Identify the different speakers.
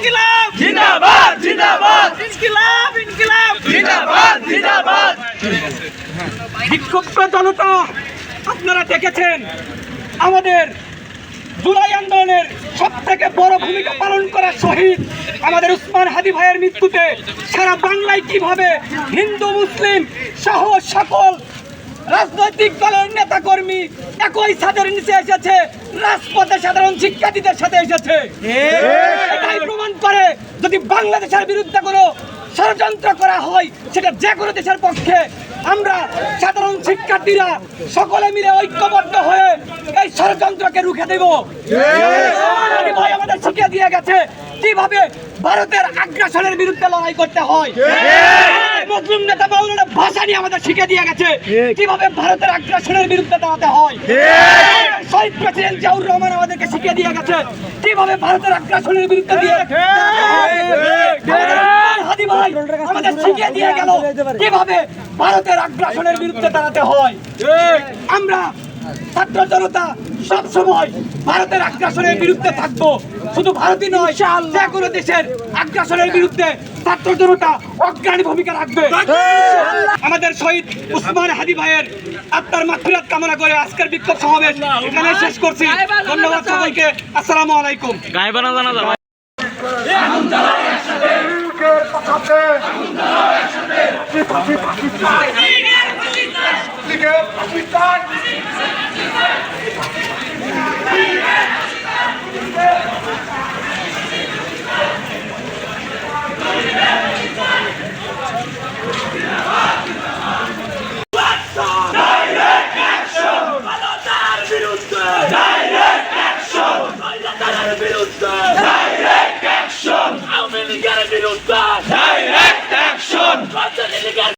Speaker 1: জিন্দাবাদ জিন্দাবাদ ইনকিলাব ইনকিলাব জিন্দাবাদ জিন্দাবাদ। বিক্ষুব্ধ জনতা, আপনারা দেখেছেন আমাদের জুলাই আন্দোলনের সবথেকে বড় ভূমিকা পালন করা শহীদ আমাদের উসমান হাদি ভাইয়ের মৃত্যুতে সারা বাংলায় কিভাবে হিন্দু মুসলিম সহ সকল রাজনৈতিক দলের নেতা কর্মী একই ছাদের নিচে এসেছে, রাজপথে সাধারণ শিক্ষার্থীদের সাথে এসেছে। এটাই প্রমাণ করে যদি বাংলাদেশের বিরুদ্ধে কোনো ষড়যন্ত্র করা হয় সেটা যে কোনো দেশের পক্ষে আমরা সাধারণ শিক্ষার্থীরা সকলে মিলে ঐক্যবদ্ধ হয়ে এই ষড়যন্ত্রকে রুখে দেব। ভাই আমাদের শিখিয়ে দিয়ে গেছে কিভাবে ভারতের আগ্রাসনের বিরুদ্ধে লড়াই করতে হয়। মুসলিম নেতা মাওলানা ভাসানী আমাদের শিখিয়ে দিয়ে গেছে কিভাবে ভারতের আগ্রাসনের বিরুদ্ধে দাঁড়াতে হয়। শহীদ প্রেসিডেন্ট জিয়াউর রহমান আমাদেরকে শিখিয়ে দিয়ে গেছে কিভাবে ভারতের আগ্রাসনের বিরুদ্ধে হাদি ভাই আমাদের শিখিয়ে দিয়ে গেল কিভাবে ভারতের আগ্রাসনের বিরুদ্ধে দাঁড়াতে হয়। আমরা ছাত্র জনতা সব সময় ভারতের আগ্রাসনের বিরুদ্ধে থাকবো, শুধু ভারতই নয় যে কোনো দেশের আগ্রাসনের বিরুদ্ধে ছাত্র জনতা অগ্রণী ভূমিকা রাখবে। আমাদের শহীদ উসমান হাদি ভাইয়ের আত্মার মাগফিরাত কামনা করে আজকের বিক্ষোভ সমাবেশ এখানে শেষ করছি। ধন্যবাদ সবাইকে। আসসালামু আলাইকুম।
Speaker 2: গায়বানা জানা যাবে।
Speaker 1: Direct action! How many got a little